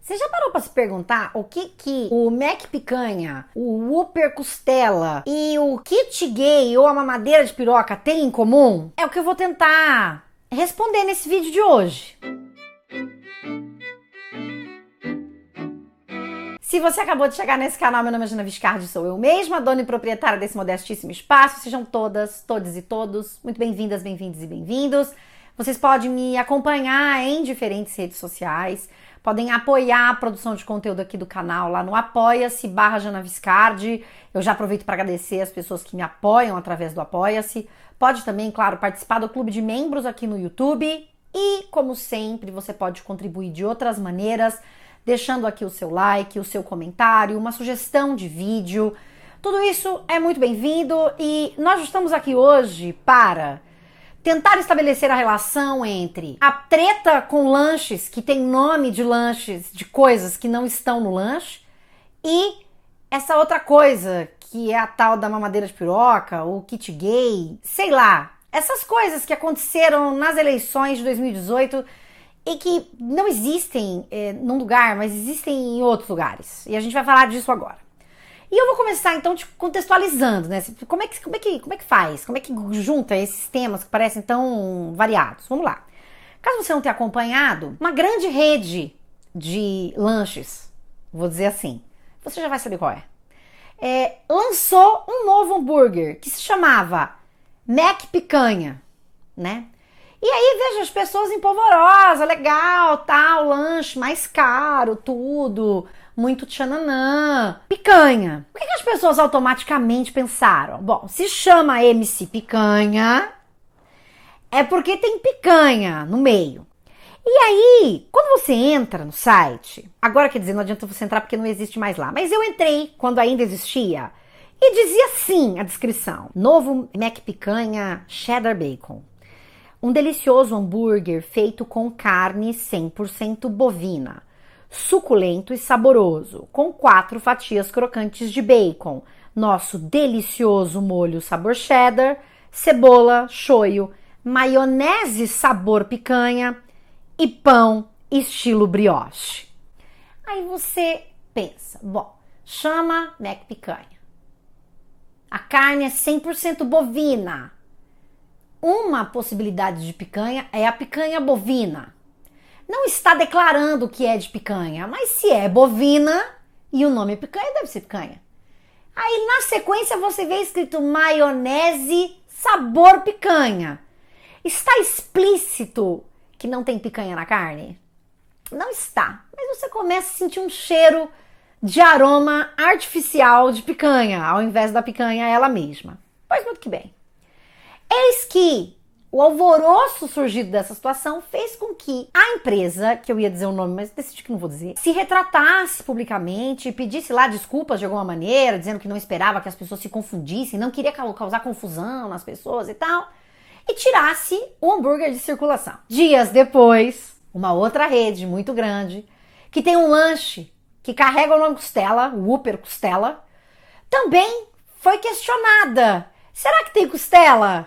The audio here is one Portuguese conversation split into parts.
Você já parou pra se perguntar o que o Mac Picanha, o Whopper Costela e o kit gay ou a mamadeira de piroca têm em comum? É o que eu vou tentar responder nesse vídeo de hoje. Se você acabou de chegar nesse canal, meu nome é Jana Viscardi, sou eu mesma, dona e proprietária desse modestíssimo espaço. Sejam todas, todos e todos muito bem-vindas, bem-vindos e bem-vindos. Vocês podem me acompanhar em diferentes redes sociais, podem apoiar a produção de conteúdo aqui do canal lá no apoia-se/Jana Viscardi. Eu já aproveito para agradecer as pessoas que me apoiam através do Apoia-se. Pode também, claro, participar do clube de membros aqui no YouTube. E, como sempre, você pode contribuir de outras maneiras, deixando aqui o seu like, o seu comentário, uma sugestão de vídeo. Tudo isso é muito bem-vindo e nós estamos aqui hoje para tentar estabelecer a relação entre a treta com lanches, que tem nome de lanches, de coisas que não estão no lanche, e essa outra coisa, que é a tal da mamadeira de piroca, ou kit gay, sei lá. Essas coisas que aconteceram nas eleições de 2018 e que não existem num lugar, mas existem em outros lugares. E a gente vai falar disso agora. E eu vou começar então te contextualizando, né? Como é que faz? Como é que junta esses temas que parecem tão variados? Vamos lá. Caso você não tenha acompanhado, uma grande rede de lanches, vou dizer assim, você já vai saber qual lançou um novo hambúrguer que se chamava Mac Picanha, né? E aí, veja, as pessoas empolvorosas, legal, tal, lanche mais caro, tudo, muito tchananã, picanha. O que as pessoas automaticamente pensaram? Bom, se chama MC Picanha, é porque tem picanha no meio. E aí, quando você entra no site, agora quer dizer, não adianta você entrar porque não existe mais lá, mas eu entrei quando ainda existia, e dizia assim a descrição: novo Mac Picanha Cheddar Bacon. Um delicioso hambúrguer feito com carne 100% bovina, suculento e saboroso, com 4 fatias crocantes de bacon, nosso delicioso molho sabor cheddar, cebola, shoyu, maionese sabor picanha e pão estilo brioche. Aí você pensa, bom, chama Mac Picanha. A carne é 100% bovina. Uma possibilidade de picanha é a picanha bovina. Não está declarando que é de picanha, mas se é bovina e o nome é picanha, deve ser picanha. Aí na sequência você vê escrito maionese sabor picanha. Está explícito que não tem picanha na carne? Não está, mas você começa a sentir um cheiro de aroma artificial de picanha, ao invés da picanha ela mesma. Pois muito que bem. Eis que o alvoroço surgido dessa situação fez com que a empresa, que eu ia dizer o nome, mas decidi que não vou dizer, se retratasse publicamente, pedisse lá desculpas de alguma maneira, dizendo que não esperava que as pessoas se confundissem, não queria causar confusão nas pessoas e tal, e tirasse o hambúrguer de circulação. Dias depois, uma outra rede muito grande, que tem um lanche que carrega o nome Costela, o Whopper Costela, também foi questionada. Será que tem costela?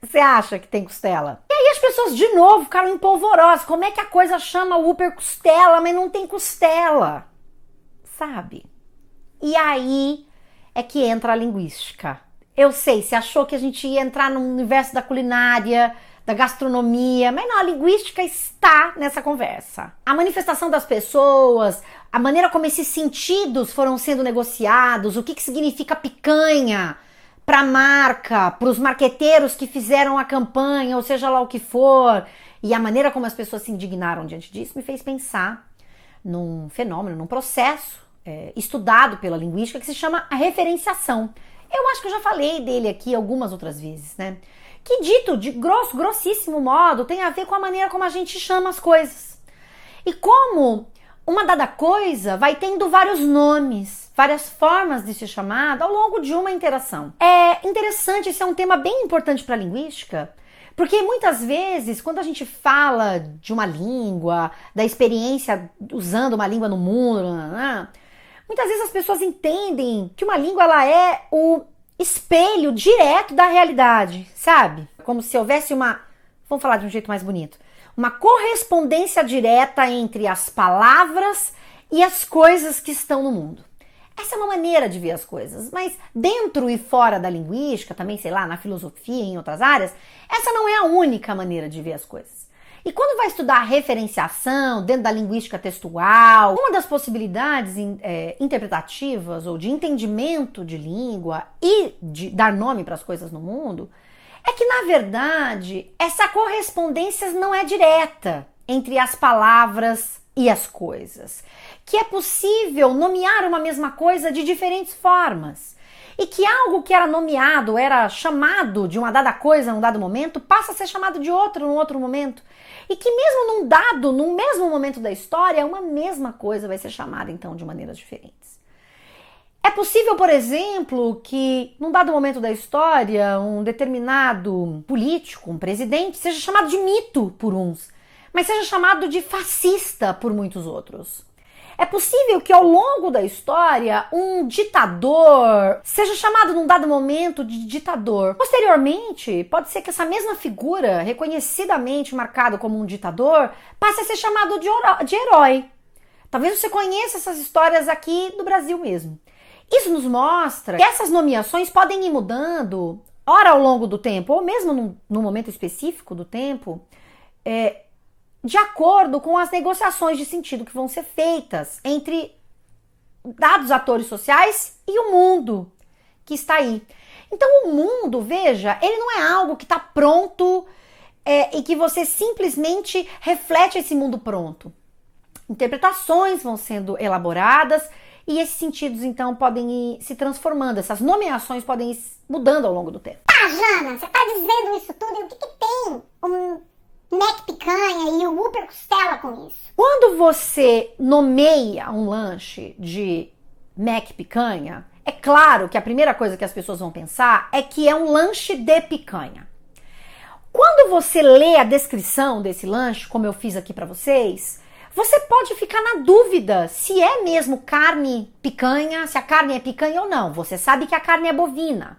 Você acha que tem costela? E aí as pessoas de novo ficaram empolvorosas. Como é que a coisa chama Whopper Costela, mas não tem costela? Sabe? E aí é que entra a linguística. Eu sei, você achou que a gente ia entrar no universo da culinária, da gastronomia, mas não, a linguística está nessa conversa. A manifestação das pessoas, a maneira como esses sentidos foram sendo negociados, o que significa picanha para a marca, para os marqueteiros que fizeram a campanha, ou seja lá o que for, e a maneira como as pessoas se indignaram diante disso me fez pensar num fenômeno, num processo estudado pela linguística que se chama a referenciação. Eu acho que eu já falei dele aqui algumas outras vezes, né? Que dito de grossíssimo modo tem a ver com a maneira como a gente chama as coisas. E como uma dada coisa vai tendo vários nomes, várias formas de ser chamada ao longo de uma interação. É interessante, esse é um tema bem importante para a linguística, porque muitas vezes quando a gente fala de uma língua, da experiência usando uma língua no mundo, muitas vezes as pessoas entendem que uma língua ela é o espelho direto da realidade, sabe? Como se houvesse vamos falar de um jeito mais bonito, uma correspondência direta entre as palavras e as coisas que estão no mundo. Essa é uma maneira de ver as coisas, mas dentro e fora da linguística, também, sei lá, na filosofia e em outras áreas, essa não é a única maneira de ver as coisas. E quando vai estudar referenciação dentro da linguística textual, uma das possibilidades interpretativas ou de entendimento de língua e de dar nome para as coisas no mundo é que, na verdade, essa correspondência não é direta entre as palavras e as coisas. Que é possível nomear uma mesma coisa de diferentes formas. E que algo que era nomeado, era chamado de uma dada coisa num dado momento, passa a ser chamado de outro num outro momento. E que mesmo num mesmo momento da história, uma mesma coisa vai ser chamada, então, de maneiras diferentes. É possível, por exemplo, que num dado momento da história, um determinado político, um presidente, seja chamado de mito por uns, mas seja chamado de fascista por muitos outros. É possível que ao longo da história um ditador seja chamado num dado momento de ditador. Posteriormente, pode ser que essa mesma figura, reconhecidamente marcado como um ditador, passe a ser chamado de herói. Talvez você conheça essas histórias aqui do Brasil mesmo. Isso nos mostra que essas nomeações podem ir mudando, ora ao longo do tempo, ou mesmo num momento específico do tempo, de acordo com as negociações de sentido que vão ser feitas entre dados atores sociais e o mundo que está aí. Então o mundo, veja, ele não é algo que está pronto e que você simplesmente reflete esse mundo pronto. Interpretações vão sendo elaboradas e esses sentidos então podem ir se transformando, essas nomeações podem ir mudando ao longo do tempo. Tá, Jana, você tá dizendo isso tudo e o que tem Mac picanha e o Whopper costela com isso? Quando você nomeia um lanche de Mac picanha, é claro que a primeira coisa que as pessoas vão pensar é que é um lanche de picanha. Quando você lê a descrição desse lanche, como eu fiz aqui para vocês, você pode ficar na dúvida se é mesmo carne picanha, se a carne é picanha ou não. Você sabe que a carne é bovina.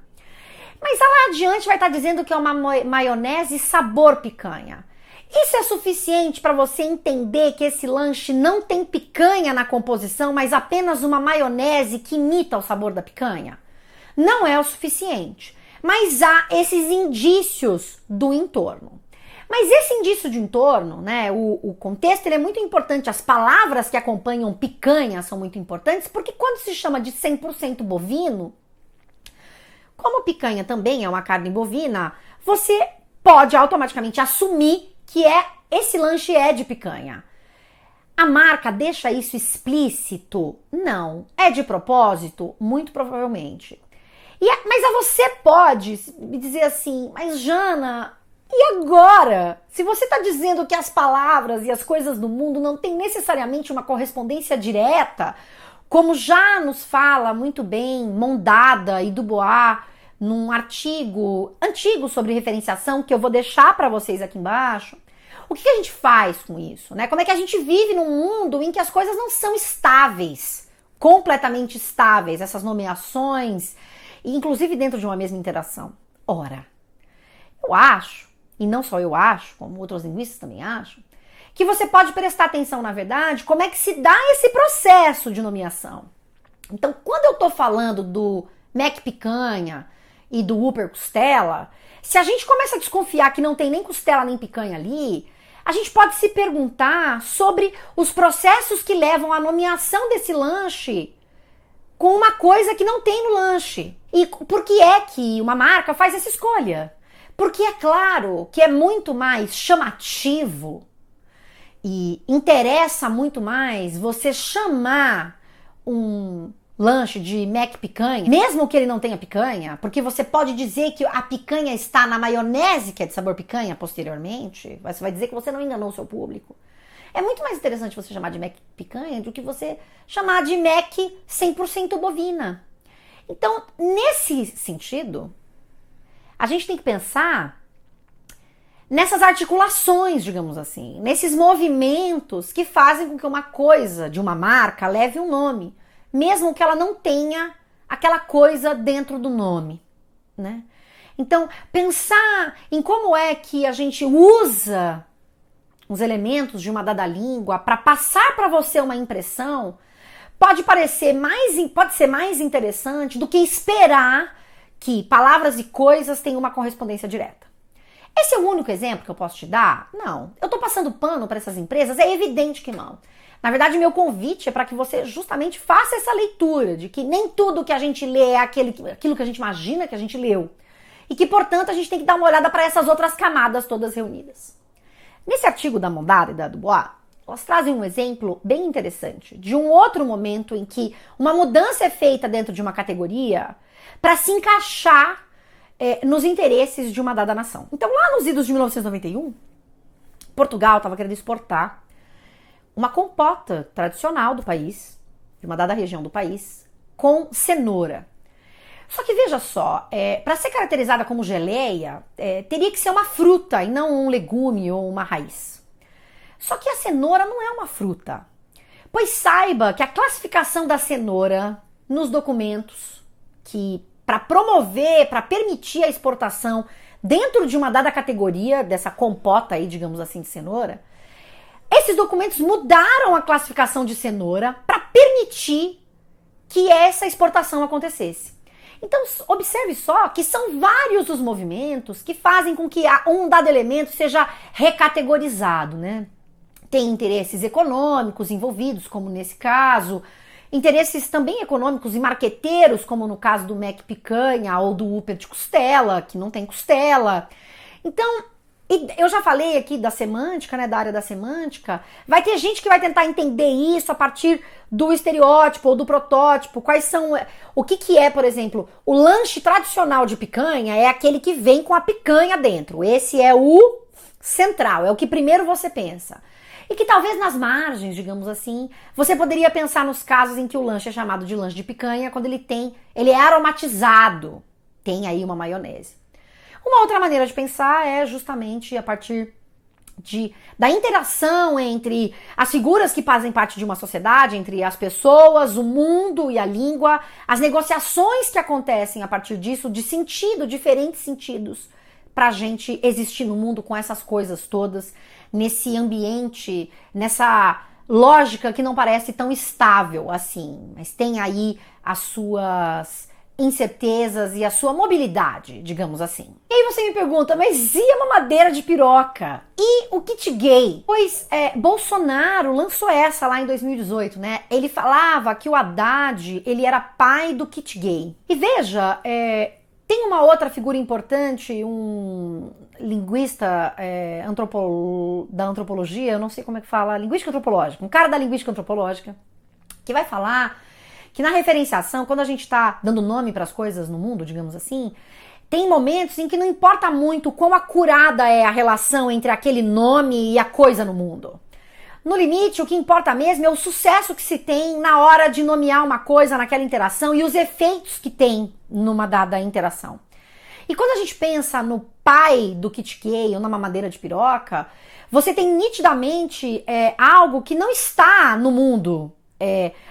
Mas lá adiante vai estar dizendo que é uma maionese sabor picanha. Isso é suficiente para você entender que esse lanche não tem picanha na composição, mas apenas uma maionese que imita o sabor da picanha? Não é o suficiente, mas há esses indícios do entorno. Mas esse indício de entorno, né, o contexto, ele é muito importante, as palavras que acompanham picanha são muito importantes, porque quando se chama de 100% bovino, como picanha também é uma carne bovina, você pode automaticamente assumir que esse lanche é de picanha. A marca deixa isso explícito? Não. É de propósito? Muito provavelmente. Mas você pode me dizer assim, mas Jana, e agora? Se você está dizendo que as palavras e as coisas do mundo não têm necessariamente uma correspondência direta, como já nos fala muito bem Mondada e Dubois num artigo antigo sobre referenciação, que eu vou deixar para vocês aqui embaixo, o que a gente faz com isso, né? Como é que a gente vive num mundo em que as coisas não são estáveis, completamente estáveis, essas nomeações, inclusive dentro de uma mesma interação? Ora, eu acho, e não só eu acho, como outros linguistas também acham, que você pode prestar atenção, na verdade, como é que se dá esse processo de nomeação. Então, quando eu estou falando do Mac picanha e do Whopper costela, se a gente começa a desconfiar que não tem nem costela nem picanha ali, a gente pode se perguntar sobre os processos que levam à nomeação desse lanche com uma coisa que não tem no lanche. E por que é que uma marca faz essa escolha? Porque é claro que é muito mais chamativo e interessa muito mais você chamar um lanche de Mac picanha, mesmo que ele não tenha picanha, porque você pode dizer que a picanha está na maionese que é de sabor picanha posteriormente, você vai dizer que você não enganou o seu público. É muito mais interessante você chamar de Mac picanha do que você chamar de Mac 100% bovina. Então, nesse sentido, a gente tem que pensar nessas articulações, digamos assim, nesses movimentos que fazem com que uma coisa de uma marca leve um nome, mesmo que ela não tenha aquela coisa dentro do nome, né? Então, pensar em como é que a gente usa uns elementos de uma dada língua para passar para você uma impressão, pode ser mais interessante do que esperar que palavras e coisas tenham uma correspondência direta. Esse é o único exemplo que eu posso te dar? Não. Eu estou passando pano para essas empresas? É evidente que não. Na verdade, meu convite é para que você justamente faça essa leitura de que nem tudo que a gente lê é aquilo que a gente imagina que a gente leu. E que, portanto, a gente tem que dar uma olhada para essas outras camadas todas reunidas. Nesse artigo da Mondada e da Dubois, elas trazem um exemplo bem interessante de um outro momento em que uma mudança é feita dentro de uma categoria para se encaixar nos interesses de uma dada nação. Então, lá nos idos de 1991, Portugal estava querendo exportar uma compota tradicional do país, de uma dada região do país, com cenoura. Só que veja só, para ser caracterizada como geleia, teria que ser uma fruta e não um legume ou uma raiz. Só que a cenoura não é uma fruta, pois saiba que a classificação da cenoura nos documentos que para promover, para permitir a exportação dentro de uma dada categoria dessa compota aí, digamos assim, de cenoura, esses documentos mudaram a classificação de cenoura para permitir que essa exportação acontecesse. Então, observe só que são vários os movimentos que fazem com que um dado elemento seja recategorizado, né? Tem interesses econômicos envolvidos, como nesse caso, interesses também econômicos e marqueteiros, como no caso do Mac Picanha ou do Upper de costela, que não tem costela. Então, eu já falei aqui da semântica, né, da área da semântica. Vai ter gente que vai tentar entender isso a partir do estereótipo ou do protótipo. O que é, por exemplo, o lanche tradicional de picanha é aquele que vem com a picanha dentro. Esse é o central, é o que primeiro você pensa. E que talvez nas margens, digamos assim, você poderia pensar nos casos em que o lanche é chamado de lanche de picanha quando ele é aromatizado, tem aí uma maionese. Uma outra maneira de pensar é justamente a partir da interação entre as figuras que fazem parte de uma sociedade, entre as pessoas, o mundo e a língua, as negociações que acontecem a partir disso, de diferentes sentidos, para a gente existir no mundo com essas coisas todas, nesse ambiente, nessa lógica que não parece tão estável assim, mas tem aí as suas incertezas e a sua mobilidade, digamos assim. E aí você me pergunta, mas e a mamadeira de piroca? E o kit gay? Pois Bolsonaro lançou essa lá em 2018, né? Ele falava que o Haddad, ele era pai do kit gay. E veja, tem uma outra figura importante, um linguista da antropologia, eu não sei como é que fala, linguística antropológica, um cara da linguística antropológica, que vai falar que na referenciação, quando a gente está dando nome para as coisas no mundo, digamos assim, tem momentos em que não importa muito quão acurada é a relação entre aquele nome e a coisa no mundo. No limite, o que importa mesmo é o sucesso que se tem na hora de nomear uma coisa naquela interação e os efeitos que tem numa dada interação. E quando a gente pensa no pai do kit gay ou na mamadeira de piroca, você tem nitidamente algo que não está no mundo,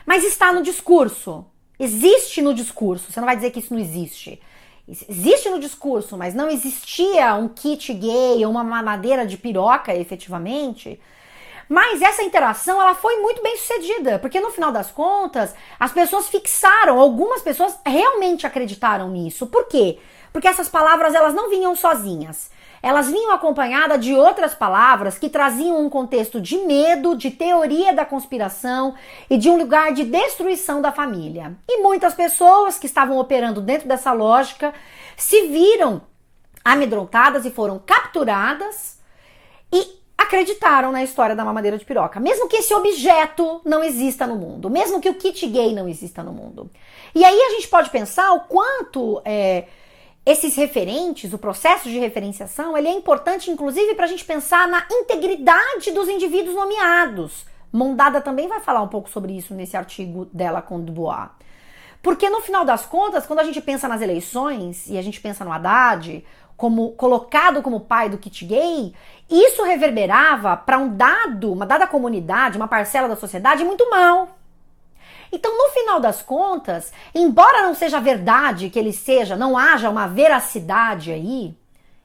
mas está no discurso. Existe no discurso, você não vai dizer que isso não existe. Existe no discurso, mas não existia um kit gay ou uma mamadeira de piroca efetivamente. Mas essa interação, ela foi muito bem sucedida, porque no final das contas, as pessoas fixaram, algumas pessoas realmente acreditaram nisso. Por quê? Porque essas palavras, elas não vinham sozinhas. Elas vinham acompanhadas de outras palavras que traziam um contexto de medo, de teoria da conspiração e de um lugar de destruição da família. E muitas pessoas que estavam operando dentro dessa lógica se viram amedrontadas e foram capturadas e acreditaram na história da mamadeira de piroca, mesmo que esse objeto não exista no mundo, mesmo que o kit gay não exista no mundo. E aí a gente pode pensar o quanto esses referentes, o processo de referenciação, ele é importante inclusive para a gente pensar na integridade dos indivíduos nomeados. Mondada também vai falar um pouco sobre isso nesse artigo dela com Dubois. Porque no final das contas, quando a gente pensa nas eleições e a gente pensa no Haddad, colocado como pai do kit gay, isso reverberava para uma dada comunidade, uma parcela da sociedade muito mal. Então, no final das contas, embora não seja verdade que ele seja, não haja uma veracidade aí,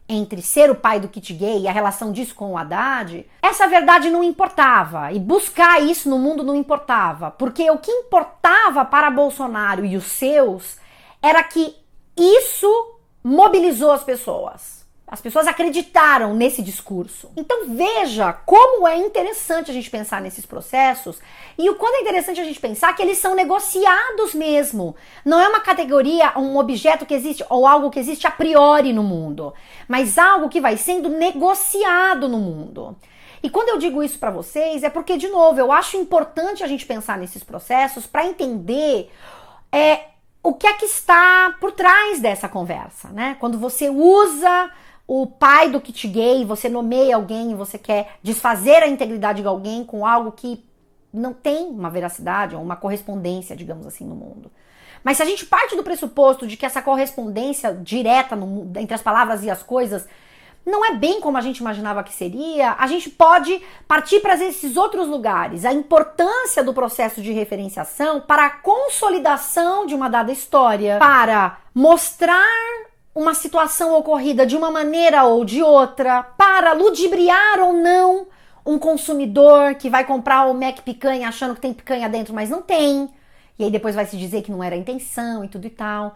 entre ser o pai do kit gay e a relação disso com o Haddad, essa verdade não importava. E buscar isso no mundo não importava. Porque o que importava para Bolsonaro e os seus era que isso mobilizou as pessoas. As pessoas acreditaram nesse discurso. Então veja como é interessante a gente pensar nesses processos e o quanto é interessante a gente pensar que eles são negociados mesmo. Não é uma categoria, um objeto que existe ou algo que existe a priori no mundo, mas algo que vai sendo negociado no mundo. E quando eu digo isso para vocês é porque, de novo, eu acho importante a gente pensar nesses processos para entender o que é que está por trás dessa conversa, né? Quando você usa o pai do kit gay, você nomeia alguém e você quer desfazer a integridade de alguém com algo que não tem uma veracidade ou uma correspondência, digamos assim, no mundo. Mas se a gente parte do pressuposto de que essa correspondência direta entre as palavras e as coisas não é bem como a gente imaginava que seria, a gente pode partir para esses outros lugares. A importância do processo de referenciação para a consolidação de uma dada história, para mostrar uma situação ocorrida de uma maneira ou de outra, para ludibriar ou não um consumidor que vai comprar o Mac picanha achando que tem picanha dentro, mas não tem. E aí depois vai se dizer que não era a intenção e tudo e tal.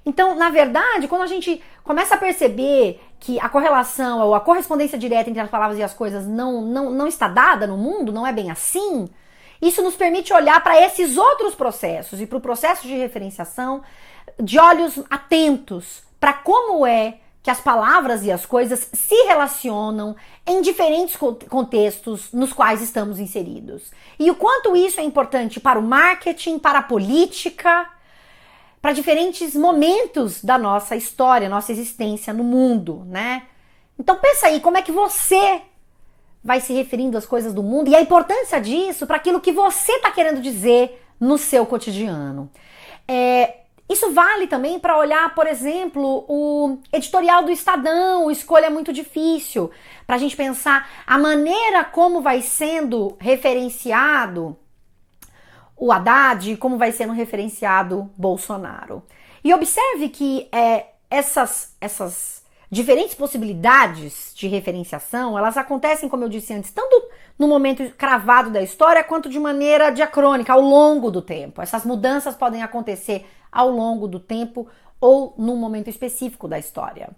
Então, na verdade, quando a gente começa a perceber que a correlação ou a correspondência direta entre as palavras e as coisas não está dada no mundo, não é bem assim, isso nos permite olhar para esses outros processos e para o processo de referenciação de olhos atentos para como é que as palavras e as coisas se relacionam em diferentes contextos nos quais estamos inseridos. E o quanto isso é importante para o marketing, para a política, para diferentes momentos da nossa história, nossa existência no mundo, né? Então pensa aí, como é que você vai se referindo às coisas do mundo e a importância disso para aquilo que você está querendo dizer no seu cotidiano. Isso vale também para olhar, por exemplo, o editorial do Estadão, o Escolha Muito Difícil, para a gente pensar a maneira como vai sendo referenciado o Haddad, como vai sendo referenciado Bolsonaro. E observe que essas diferentes possibilidades de referenciação, elas acontecem, como eu disse antes, tanto no momento cravado da história, quanto de maneira diacrônica, ao longo do tempo. Essas mudanças podem acontecer ao longo do tempo ou num momento específico da história.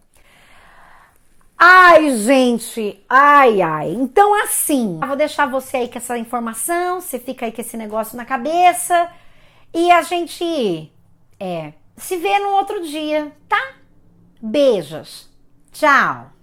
Ai, gente, ai. Então, assim, eu vou deixar você aí com essa informação, você fica aí com esse negócio na cabeça e a gente se vê num outro dia, tá? Beijos. Tchau.